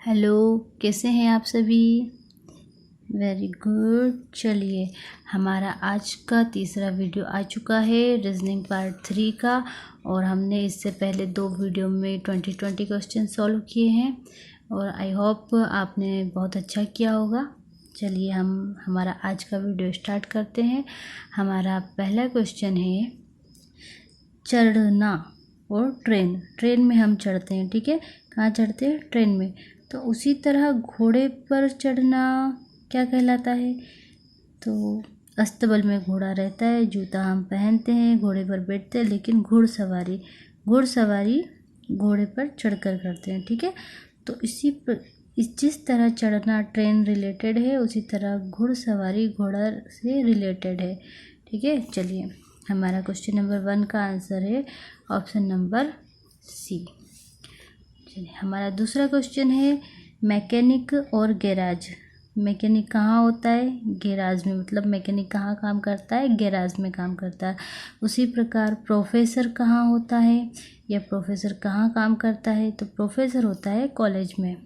Hello, कैसे हैं आप सभी। Very good. चलिए, हमारा आज का तीसरा वीडियो आ चुका है रीजनिंग पार्ट 3 का। और हमने इससे पहले 2 वीडियो में 2020 क्वेश्चन सॉल्व किए हैं और आई होप आपने बहुत अच्छा किया होगा। चलिए, हम हमारा आज का वीडियो स्टार्ट करते हैं। हमारा पहला क्वेश्चन है चढ़ना और ट्रेन में हम चढ़ते हैं, ठीक है। कहाँ चढ़ते हैं? ट्रेन में। तो उसी तरह घोड़े पर चढ़ना क्या कहलाता है? तो अस्तबल में घोड़ा रहता है, जूता हम पहनते हैं, घोड़े पर बैठते हैं, लेकिन घुड़सवारी घोड़े पर चढ़कर करते हैं, ठीक है। तो जिस तरह चढ़ना ट्रेन रिलेटेड है, उसी तरह घुड़सवारी घोड़ा से रिलेटेड है, ठीक है। चलिए, हमारा क्वेश्चन नंबर 1 का आंसर है ऑप्शन नंबर सी। चलिए, हमारा दूसरा क्वेश्चन है मैकेनिक और गैराज। मैकेनिक कहाँ होता है? गैराज में। मतलब मैकेनिक कहाँ काम करता है? गैराज में काम करता है। उसी प्रकार प्रोफेसर कहाँ होता है या प्रोफेसर कहाँ काम करता है? तो प्रोफेसर होता है कॉलेज में,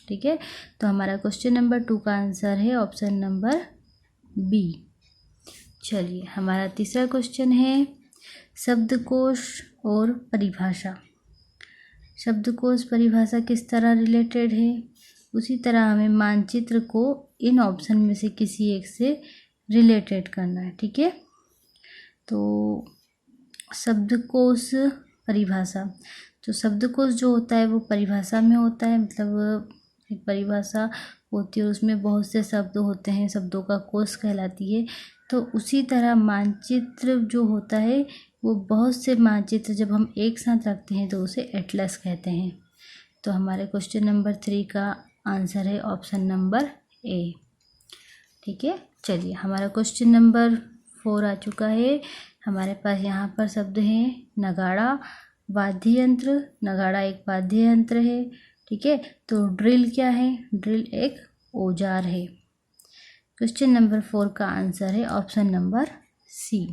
ठीक है। तो हमारा क्वेश्चन नंबर 2 का आंसर है ऑप्शन नंबर बी। चलिए, हमारा तीसरा क्वेश्चन है शब्दकोश और परिभाषा। शब्दकोश परिभाषा किस तरह रिलेटेड है? उसी तरह हमें मानचित्र को इन ऑप्शन में से किसी एक से रिलेटेड करना है, ठीक है। तो शब्दकोश परिभाषा, तो शब्दकोश जो होता है वो परिभाषा में होता है। मतलब एक परिभाषा होती है, उसमें बहुत से शब्द होते हैं, शब्दों का कोश कहलाती है। तो उसी तरह मानचित्र जो होता है वो बहुत से मानचित्र जब हम एक साथ रखते हैं तो उसे एटलस कहते हैं। तो हमारे क्वेश्चन नंबर 3 का आंसर है ऑप्शन नंबर ए, ठीक है। चलिए, हमारा क्वेश्चन नंबर 4 आ चुका है। हमारे पास यहाँ पर शब्द हैं नगाड़ा, वाद्य यंत्र। नगाड़ा एक वाद्य यंत्र है, ठीक है। तो ड्रिल क्या है? ड्रिल एक औजार है। क्वेश्चन नंबर 4 का आंसर है ऑप्शन नंबर सी।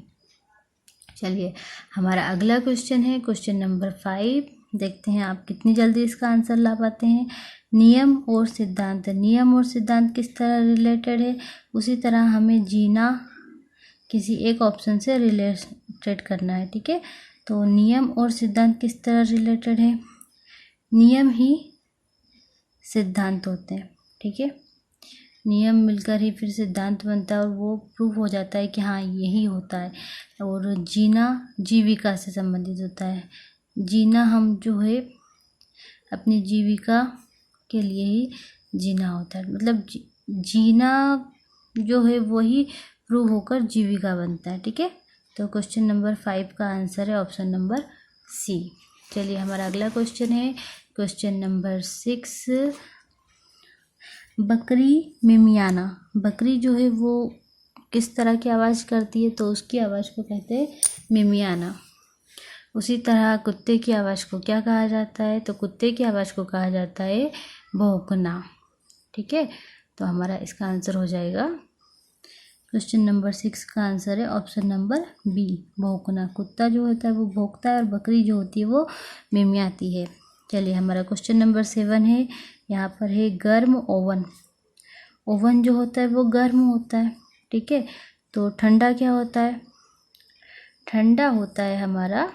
चलिए, हमारा अगला क्वेश्चन है क्वेश्चन नंबर 5। देखते हैं आप कितनी जल्दी इसका आंसर ला पाते हैं। नियम और सिद्धांत। नियम और सिद्धांत किस तरह रिलेटेड है? उसी तरह हमें जीना किसी एक ऑप्शन से रिलेटेड करना है, ठीक है। तो नियम और सिद्धांत किस तरह रिलेटेड है? नियम ही सिद्धांत होते हैं, ठीक है। नियम मिलकर ही फिर सिद्धांत बनता है और वो प्रूव हो जाता है कि हाँ यही होता है। और जीना जीविका से संबंधित होता है। जीना हम जो है अपनी जीविका के लिए ही जीना होता है। मतलब जीना जो है वही प्रूव होकर जीविका बनता है, ठीक है। तो क्वेश्चन नंबर 5 का आंसर है ऑप्शन नंबर सी। चलिए, हमारा अगला क्वेश्चन है क्वेश्चन नंबर 6। बकरी में मियाना। बकरी जो है वो किस तरह की आवाज़ करती है? तो उसकी आवाज़ को कहते हैं मिमियाना। उसी तरह कुत्ते की आवाज़ को क्या कहा जाता है? तो कुत्ते की आवाज़ को कहा जाता है भौंकना, ठीक है। तो हमारा इसका आंसर हो जाएगा क्वेश्चन नंबर 6 का आंसर है ऑप्शन नंबर बी, भौंकना। कुत्ता जो होता है वो भौंकता है और बकरी जो होती है वो मिमियाती है। चलिए, हमारा क्वेश्चन नंबर 7 है। यहाँ पर है गर्म ओवन। ओवन जो होता है वो गर्म होता है, ठीक है। तो ठंडा क्या होता है? ठंडा होता है हमारा,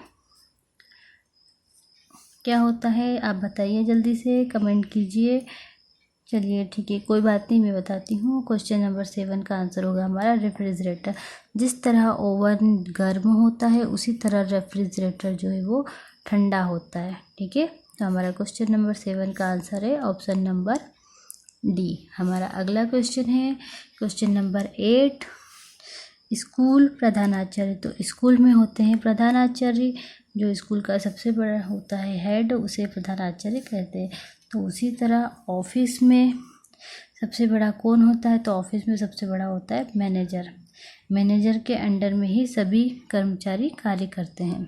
क्या होता है आप बताइए, जल्दी से कमेंट कीजिए। चलिए, ठीक है, कोई बात नहीं, मैं बताती हूँ। क्वेश्चन नंबर 7 का आंसर होगा हमारा रेफ्रिजरेटर। जिस तरह ओवन गर्म होता है उसी तरह रेफ्रिजरेटर जो है वो ठंडा होता है, ठीक है। तो हमारा क्वेश्चन नंबर 7 का आंसर है ऑप्शन नंबर डी। हमारा अगला क्वेश्चन है क्वेश्चन नंबर 8। स्कूल प्रधानाचार्य। तो स्कूल में होते हैं प्रधानाचार्य, जो स्कूल का सबसे बड़ा होता है हेड, उसे प्रधानाचार्य कहते हैं। तो उसी तरह ऑफिस में सबसे बड़ा कौन होता है? तो ऑफिस में सबसे बड़ा होता है मैनेजर। मैनेजर के अंडर में ही सभी कर्मचारी कार्य करते हैं,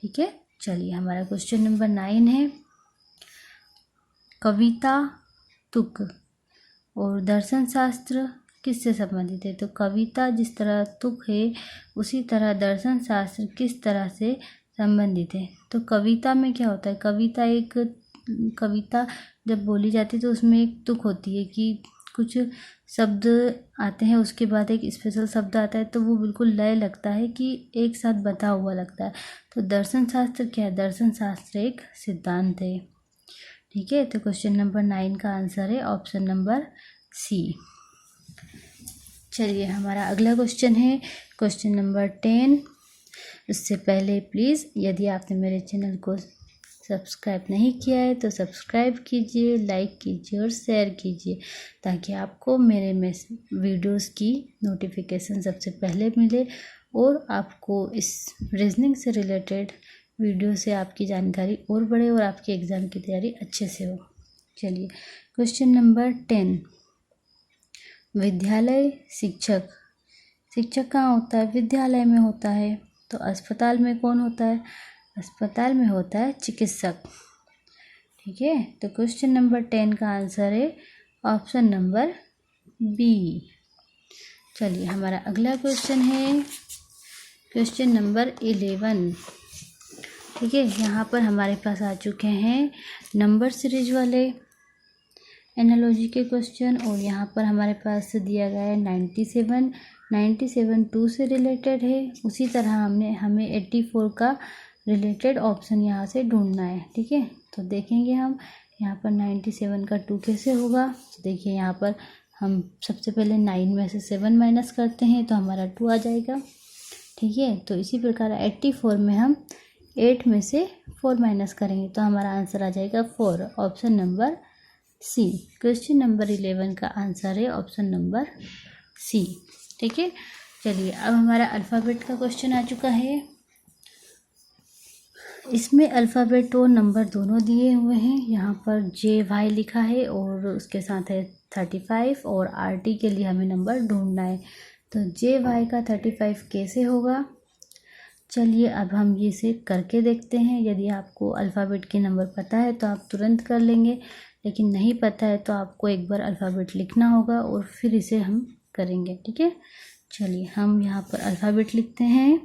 ठीक है। चलिए, हमारा क्वेश्चन नंबर 9 है कविता तुक और दर्शन शास्त्र किससे संबंधित है? तो कविता जिस तरह तुक है उसी तरह दर्शन शास्त्र किस तरह से संबंधित है? तो कविता में क्या होता है? कविता एक कविता जब बोली जाती है तो उसमें एक तुक होती है कि कुछ शब्द आते हैं, उसके बाद एक स्पेशल शब्द आता है, तो वो बिल्कुल लय लगता है कि एक साथ बता हुआ लगता है। तो दर्शन शास्त्र क्या है? दर्शन शास्त्र एक सिद्धांत है। ठीक है, तो क्वेश्चन नंबर 9 का आंसर है ऑप्शन नंबर सी। चलिए हमारा अगला क्वेश्चन है क्वेश्चन नंबर 10। उससे पहले प्लीज़ यदि आपने मेरे चैनल को सब्सक्राइब नहीं किया है तो सब्सक्राइब कीजिए, लाइक कीजिए और शेयर कीजिए ताकि आपको मेरे वीडियोस की नोटिफिकेशन सबसे पहले मिले और आपको इस रीजनिंग से रिलेटेड वीडियो से आपकी जानकारी और बढ़े और आपकी एग्ज़ाम की तैयारी अच्छे से हो। चलिए क्वेश्चन नंबर 10। विद्यालय शिक्षक, शिक्षक कहाँ होता है? विद्यालय में होता है। तो अस्पताल में कौन होता है? अस्पताल में होता है चिकित्सक। ठीक है, तो क्वेश्चन नंबर 10 का आंसर है ऑप्शन नंबर बी। चलिए हमारा अगला क्वेश्चन है क्वेश्चन नंबर 11। ठीक है, यहाँ पर हमारे पास आ चुके हैं नंबर सीरीज वाले एनालॉजी के क्वेश्चन और यहाँ पर हमारे पास दिया गया है 97 2 से रिलेटेड है। उसी तरह हमें 84 का रिलेटेड ऑप्शन यहाँ से ढूंढना है। ठीक है, तो देखेंगे हम यहाँ पर 97 का 2 कैसे होगा। तो देखिए यहाँ पर हम सबसे पहले 9 में से 7 माइनस करते हैं तो हमारा 2 आ जाएगा। ठीक है, तो इसी प्रकार 84 में हम 8 में से 4 माइनस करेंगे तो हमारा आंसर आ जाएगा 4, option number C. Question number 11 का आंसर है ऑप्शन नंबर सी। ठीक है, चलिए अब हमारा अल्फ़ाबेट का क्वेश्चन आ चुका है। इसमें अल्फ़ाबेट और नंबर दोनों दिए हुए हैं। यहाँ पर JY लिखा है और उसके साथ है 35 और RT के लिए हमें नंबर ढूंढना है। तो JY का 35 कैसे होगा? चलिए अब हम ये से करके देखते हैं। यदि आपको अल्फ़ाबेट के नंबर पता है तो आप तुरंत कर लेंगे, लेकिन नहीं पता है तो आपको एक बार अल्फ़ाबेट लिखना होगा और फिर इसे हम करेंगे। ठीक है, चलिए हम यहाँ पर अल्फ़ाबेट लिखते हैं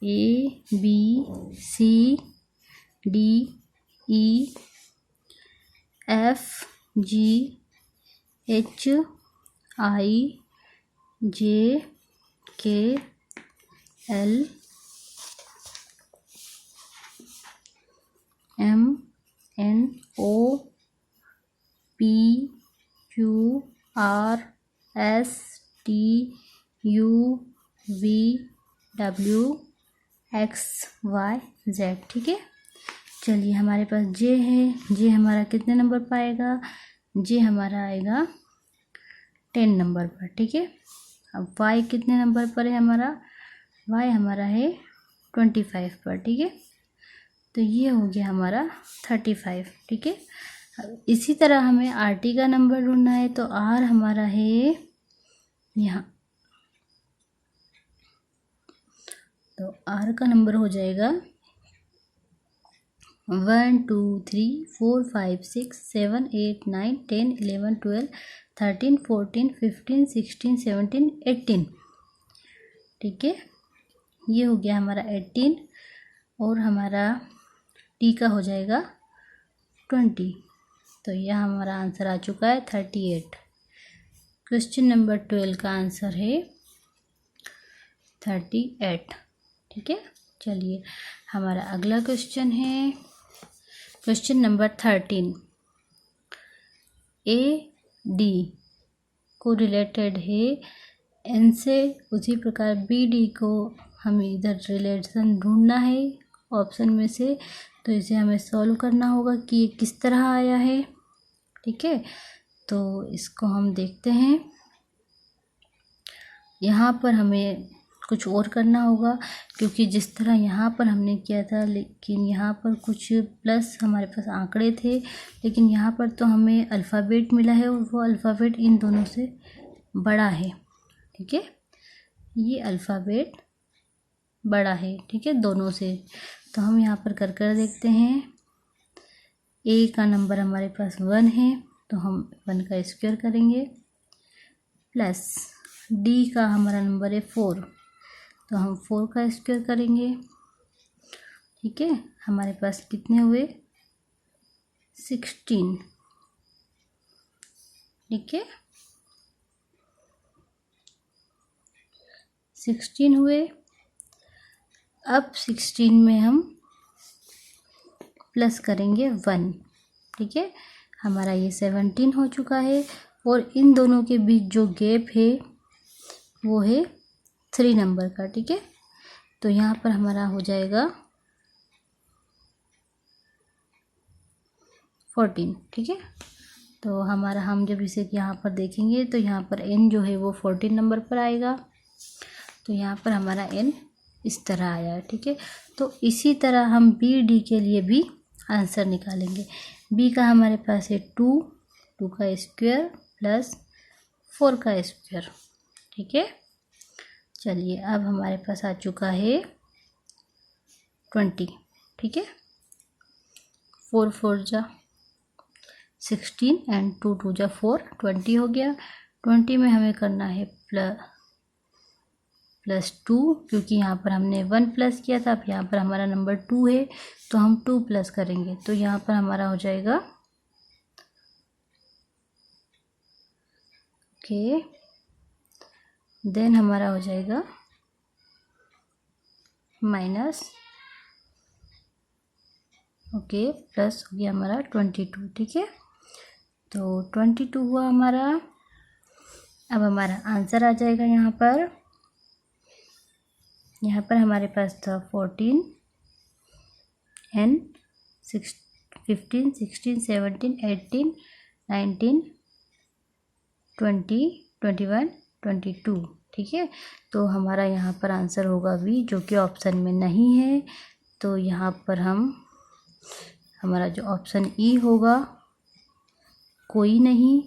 ABCDEFGHIJKLMNOPQRSTUVWXYZ। ठीक है, चलिए हमारे पास जे है। जे हमारा कितने नंबर पर आएगा? जे हमारा आएगा 10 नंबर पर। ठीक है, अब वाई कितने नंबर पर है? हमारा वाई हमारा है 25 पर। ठीक है, तो ये हो गया हमारा 35। ठीक है, इसी तरह हमें RT का नंबर ढूंढना है। तो R हमारा है यहाँ, तो R का नंबर हो जाएगा 1 2 3 4 5 6 7 8 9 10 11 12 13 14 15 16 17 18। ठीक है, ये हो गया हमारा 18 और हमारा टी का हो जाएगा 20। तो यह हमारा आंसर आ चुका है 38। क्वेश्चन नंबर 12 का आंसर है 38। ठीक है, चलिए हमारा अगला क्वेश्चन है क्वेश्चन नंबर 13। AD को रिलेटेड है N से, उसी प्रकार BD को हमें इधर रिलेशन ढूंढना है ऑप्शन में से। तो इसे हमें सॉल्व करना होगा कि ये किस तरह आया है। ठीक है, तो इसको हम देखते हैं। यहाँ पर हमें कुछ और करना होगा क्योंकि जिस तरह यहाँ पर हमने किया था, लेकिन यहाँ पर कुछ प्लस हमारे पास आंकड़े थे, लेकिन यहाँ पर तो हमें अल्फ़ाबेट मिला है और वो अल्फ़ाबेट इन दोनों से बड़ा है। ठीक है, ये अल्फ़ाबेट बड़ा है। ठीक है, दोनों से। तो हम यहाँ पर कर देखते हैं। A का नंबर हमारे पास 1 है तो हम 1 का स्क्वायर करेंगे, प्लस D का हमारा नंबर है 4 तो हम 4 का स्क्वायर करेंगे। ठीक है, हमारे पास कितने हुए 16, ठीक है, 16 हुए। अब 16 में हम प्लस करेंगे 1, ठीक है, हमारा ये 17 हो चुका है। और इन दोनों के बीच जो गैप है वो है 3 नंबर का, ठीक है। तो यहाँ पर हमारा हो जाएगा 14, ठीक है। तो हमारा हम जब इसे यहाँ पर देखेंगे तो यहाँ पर n जो है वो 14 नंबर पर आएगा। तो यहाँ पर हमारा n इस तरह आया है, ठीक है। तो इसी तरह हम बी डी के लिए भी आंसर निकालेंगे। बी का हमारे पास है 2 का स्क्वायर प्लस 4 का स्क्वायर, ठीक है। चलिए अब हमारे पास आ चुका है 20, ठीक है। 4 4 जा 16 एंड 2 2 जा 4, 20 हो गया। 20 में हमें करना है प्लस 2, क्योंकि यहाँ पर हमने 1 प्लस किया था। अब यहाँ पर हमारा नंबर 2 है तो हम 2 प्लस करेंगे। तो यहाँ पर हमारा हो जाएगा ओके, देन हमारा हो जाएगा माइनस, ओके, प्लस हो गया हमारा 22, ठीक है। तो 22 हुआ हमारा। अब हमारा आंसर आ जाएगा यहाँ पर हमारे पास था 14 एंड 15 16 17 18 19 20 21 22, ठीक है। तो हमारा यहाँ पर आंसर होगा वी, जो कि ऑप्शन में नहीं है। तो यहाँ पर हमारा जो ऑप्शन ई होगा कोई नहीं,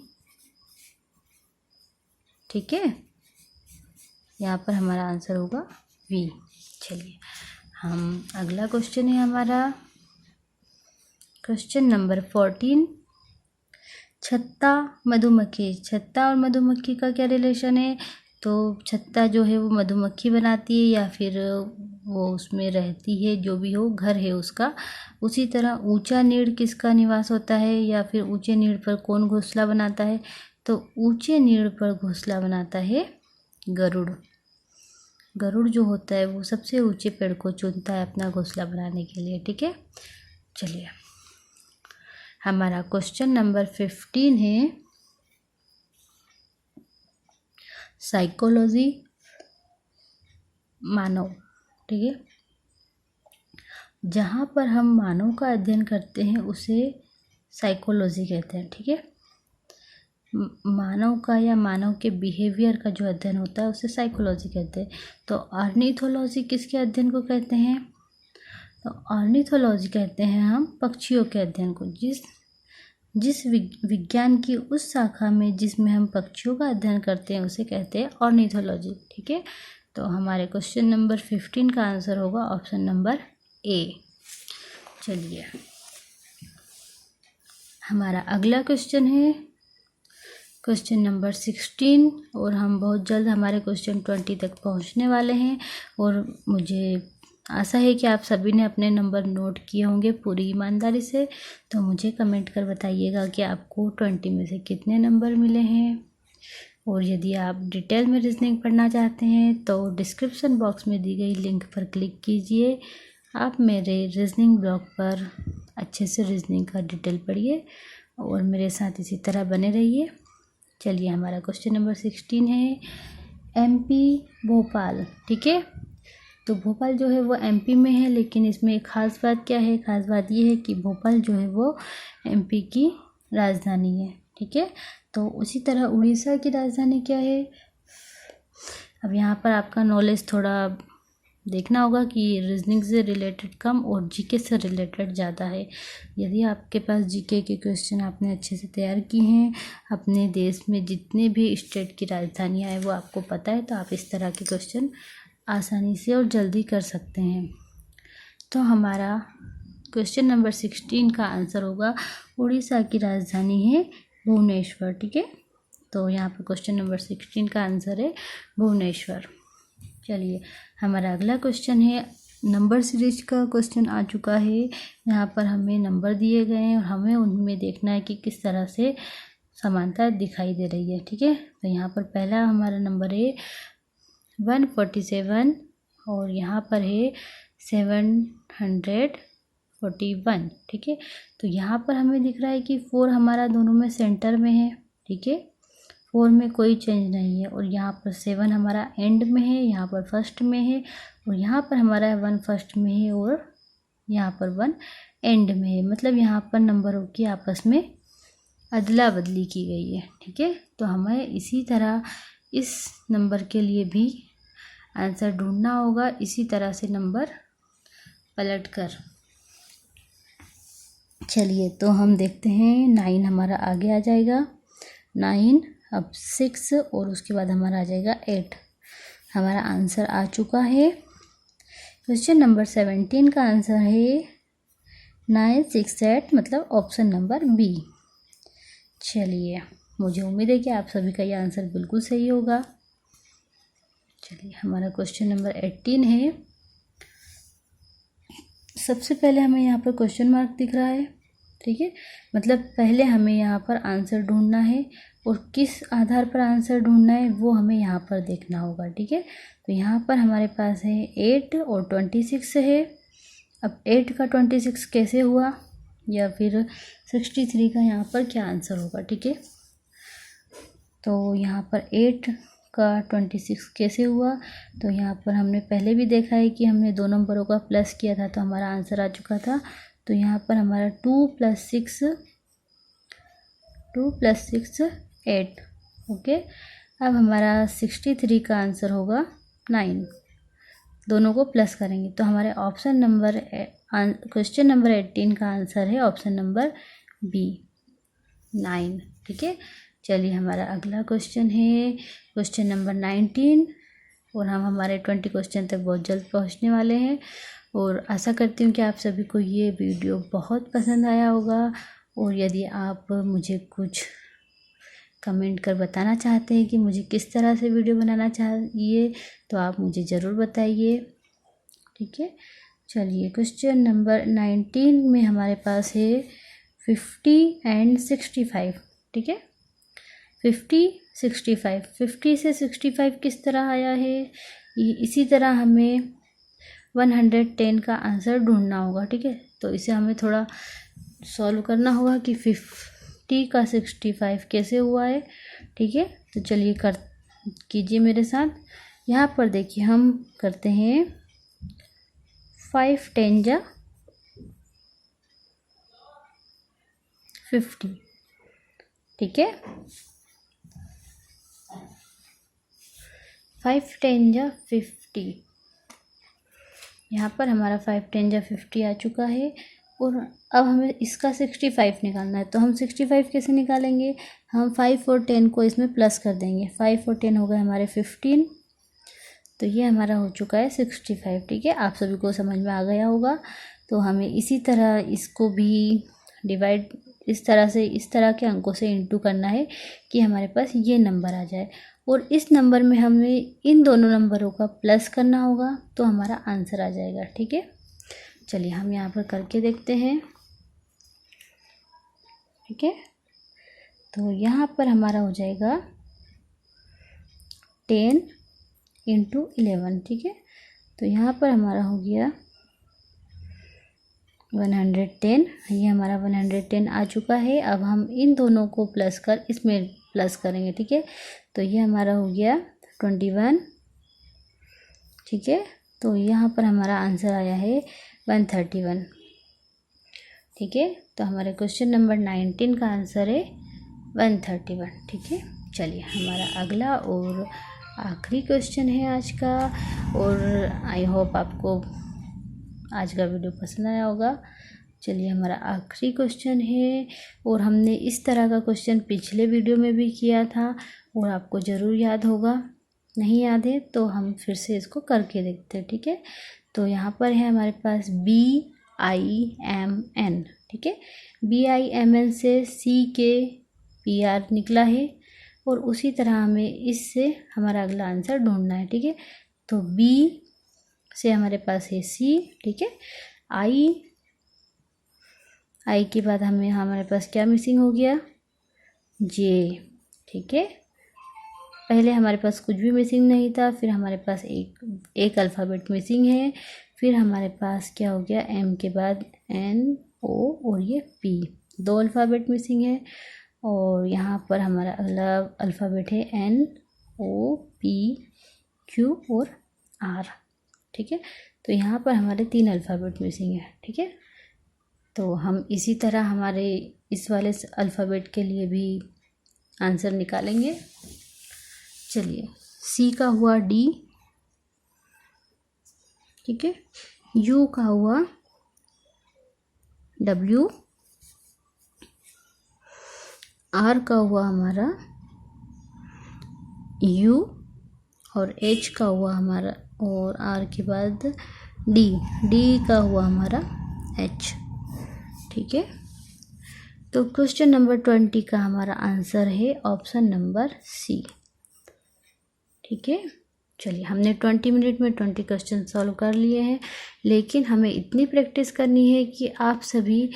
ठीक है। यहाँ पर हमारा आंसर होगा वी। चलिए हम अगला क्वेश्चन है हमारा क्वेश्चन नंबर 14। छत्ता मधुमक्खी, छत्ता और मधुमक्खी का क्या रिलेशन है? तो छत्ता जो है वो मधुमक्खी बनाती है या फिर वो उसमें रहती है, जो भी हो, घर है उसका। उसी तरह ऊंचा नीड़ किसका निवास होता है, या फिर ऊंचे नीड़ पर कौन घोंसला बनाता है? तो ऊंचे नीड़ पर घोंसला बनाता है गरुड़। गरुड़ जो होता है वो सबसे ऊंचे पेड़ को चुनता है अपना घोंसला बनाने के लिए, ठीक है। चलिए हमारा क्वेश्चन नंबर 15 है साइकोलॉजी, मानव, ठीक है। जहाँ पर हम मानव का अध्ययन करते हैं उसे साइकोलॉजी कहते हैं, ठीक है। मानव का या मानव के बिहेवियर का जो अध्ययन होता है उसे साइकोलॉजी कहते हैं। तो ऑर्निथोलॉजी किसके अध्ययन को कहते हैं? तो ऑर्निथोलॉजी कहते हैं हम पक्षियों के अध्ययन को। जिस विज्ञान की उस शाखा में जिसमें हम पक्षियों का अध्ययन करते हैं उसे कहते हैं ऑर्निथोलॉजी, ठीक है। तो हमारे क्वेश्चन नंबर 15 का आंसर होगा ऑप्शन नंबर ए। चलिए हमारा अगला क्वेश्चन है क्वेश्चन नंबर 16, और हम बहुत जल्द हमारे क्वेश्चन 20 तक पहुंचने वाले हैं। और मुझे आशा है कि आप सभी ने अपने नंबर नोट किए होंगे पूरी ईमानदारी से। तो मुझे कमेंट कर बताइएगा कि आपको 20 में से कितने नंबर मिले हैं। और यदि आप डिटेल में रीजनिंग पढ़ना चाहते हैं तो डिस्क्रिप्शन बॉक्स में दी गई लिंक पर क्लिक कीजिए। आप मेरे रीजनिंग ब्लॉग पर अच्छे से रीजनिंग का डिटेल पढ़िए और मेरे साथ इसी तरह बने रहिए। चलिए हमारा क्वेश्चन नंबर 16 है एमपी भोपाल, ठीक है। तो भोपाल जो है वो एमपी में है, लेकिन इसमें एक ख़ास बात क्या है? ख़ास बात ये है कि भोपाल जो है वो एमपी की राजधानी है, ठीक है। तो उसी तरह उड़ीसा की राजधानी क्या है? अब यहाँ पर आपका नॉलेज थोड़ा देखना होगा कि रीजनिंग से रिलेटेड कम और जीके से रिलेटेड ज़्यादा है। यदि आपके पास जीके के क्वेश्चन आपने अच्छे से तैयार किए हैं, अपने देश में जितने भी स्टेट की राजधानियाँ हैं वो आपको पता है, तो आप इस तरह के क्वेश्चन आसानी से और जल्दी कर सकते हैं। तो हमारा क्वेश्चन नंबर 16 का आंसर होगा उड़ीसा की राजधानी है भुवनेश्वर, ठीक है। तो यहाँ पर क्वेश्चन नंबर 16 का आंसर है भुवनेश्वर। चलिए हमारा अगला क्वेश्चन है नंबर सीरीज का क्वेश्चन आ चुका है। यहाँ पर हमें नंबर दिए गए हैं और हमें उनमें देखना है कि किस तरह से समानता दिखाई दे रही है। ठीक है, तो यहाँ पर पहला हमारा नंबर है 147 और यहाँ पर है 741। ठीक है, तो यहाँ पर हमें दिख रहा है कि 4 हमारा दोनों में सेंटर में है। ठीक है, 4 में कोई चेंज नहीं है और यहाँ पर 7 हमारा एंड में है, यहाँ पर फर्स्ट में है और यहाँ पर हमारा 1 फर्स्ट में है और यहाँ पर 1 एंड में है। मतलब यहाँ पर नंबरों की आपस में अदला बदली की गई है। ठीक है, तो हमें इसी तरह इस नंबर के लिए भी आंसर ढूंढना होगा, इसी तरह से नंबर पलट कर। चलिए, तो हम देखते हैं 9 हमारा आगे आ जाएगा, 9 अब 6 और उसके बाद हमारा आ जाएगा 8। हमारा आंसर आ चुका है। क्वेश्चन नंबर 17 का आंसर है 968, मतलब ऑप्शन नंबर बी। चलिए, मुझे उम्मीद है कि आप सभी का ये आंसर बिल्कुल सही होगा। चलिए, हमारा क्वेश्चन नंबर 18 है। सबसे पहले हमें यहाँ पर क्वेश्चन मार्क दिख रहा है। ठीक है, मतलब पहले हमें यहाँ पर आंसर ढूंढना है और किस आधार पर आंसर ढूंढना है वो हमें यहाँ पर देखना होगा। ठीक है, तो यहाँ पर हमारे पास है 8 और 26 है। अब 8 का 26 कैसे हुआ, या फिर 63 का यहाँ पर क्या आंसर होगा। ठीक है, तो यहाँ पर 8 का 26 कैसे हुआ, तो यहाँ पर हमने पहले भी देखा है कि हमने 2 नंबरों का प्लस किया था तो हमारा आंसर आ चुका था। तो यहाँ पर हमारा 2 + 6 8। ओके, अब हमारा 63 का आंसर होगा 9। दोनों को प्लस करेंगे तो हमारे क्वेश्चन नंबर 18 का आंसर है ऑप्शन नंबर बी, 9। ठीक है, चलिए हमारा अगला क्वेश्चन है क्वेश्चन नंबर 19 और हम हमारे 20 क्वेश्चन तक बहुत जल्द पहुंचने वाले हैं और आशा करती हूँ कि आप सभी को ये वीडियो बहुत पसंद आया होगा। और यदि आप मुझे कुछ कमेंट कर बताना चाहते हैं कि मुझे किस तरह से वीडियो बनाना चाहिए तो आप मुझे ज़रूर बताइए। ठीक है, चलिए क्वेश्चन नंबर 19 में हमारे पास है 50 and 65। ठीक है, 50 से 65 किस तरह आया है, इसी तरह हमें 110 का आंसर ढूंढना होगा। ठीक है, तो इसे हमें थोड़ा सॉल्व करना होगा कि 50 का 65 कैसे हुआ है। ठीक है, तो चलिए कीजिए मेरे साथ। यहाँ पर देखिए हम करते हैं 5 10 जा 50। ठीक है, 5 10 जा 50। यहाँ पर हमारा 5 10 जा 50 आ चुका है और अब हमें इसका 65 निकालना है। तो हम 65 कैसे निकालेंगे, हम 5 और 10 को इसमें प्लस कर देंगे। 5 और 10 हो गए हमारे 15, तो ये हमारा हो चुका है 65। ठीक है, आप सभी को समझ में आ गया होगा। तो हमें इसी तरह इसको भी डिवाइड इस तरह के अंकों से इंटू करना है कि हमारे पास ये नंबर आ जाए और इस नंबर में हमें इन दोनों नंबरों का प्लस करना होगा तो हमारा आंसर आ जाएगा। ठीक है, चलिए हम यहाँ पर करके देखते हैं। ठीक है, तो यहाँ पर हमारा हो जाएगा 10 × 11। ठीक है, तो यहाँ पर हमारा हो गया 110। ये हमारा 110 आ चुका है। अब हम इन दोनों को प्लस कर इसमें प्लस करेंगे। ठीक है, तो ये हमारा हो गया 21। ठीक है, तो यहाँ पर हमारा आंसर आया है 131। ठीक है, तो हमारे क्वेश्चन नंबर 19 का आंसर है 131। ठीक है, चलिए हमारा अगला और आखिरी क्वेश्चन है आज का और आई होप आपको आज का वीडियो पसंद आया होगा। चलिए हमारा आखिरी क्वेश्चन है और हमने इस तरह का क्वेश्चन पिछले वीडियो में भी किया था और आपको ज़रूर याद होगा। नहीं याद है तो हम फिर से इसको करके देखते हैं। ठीक है, तो यहाँ पर है हमारे पास BIMN। ठीक है, BIMN से CKPR निकला है और उसी तरह हमें इससे हमारा अगला आंसर ढूंढना है। ठीक है, तो B से हमारे पास है सी, ठीक है। आई के बाद हमारे पास क्या मिसिंग हो गया, जे, ठीक है। पहले हमारे पास कुछ भी मिसिंग नहीं था, फिर हमारे पास एक अल्फ़ाबेट मिसिंग है, फिर हमारे पास क्या हो गया, एम के बाद एन, ओ और ये पी, 2 अल्फ़ाबेट मिसिंग है। और यहाँ पर हमारा अगला अल्फ़ाबेट है एन, ओ, पी, क्यू और आर, ठीक है। तो यहाँ पर हमारे 3 अल्फ़ाबेट मिसिंग है, ठीक है। तो हम इसी तरह हमारे इस वाले अल्फ़ाबेट के लिए भी आंसर निकालेंगे। चलिए, सी का हुआ डी, ठीक है। यू का हुआ डब्ल्यू, आर का हुआ हमारा यू, और एच का हुआ हमारा, और आर के बाद डी का हुआ हमारा एच, ठीक है। तो क्वेश्चन नंबर 20 का हमारा आंसर है ऑप्शन नंबर सी, ठीक है। चलिए, हमने 20 मिनट में 20 क्वेश्चन सॉल्व कर लिए हैं, लेकिन हमें इतनी प्रैक्टिस करनी है कि आप सभी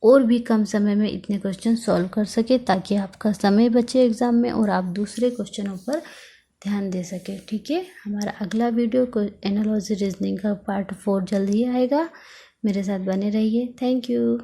और भी कम समय में इतने क्वेश्चन सॉल्व कर सके, ताकि आपका समय बचे एग्ज़ाम में और आप दूसरे क्वेश्चनों पर ध्यान दे सके, ठीक है। हमारा अगला वीडियो एनालॉजी रीजनिंग का पार्ट 4 जल्द ही आएगा। मेरे साथ बने रहिए। Thank you.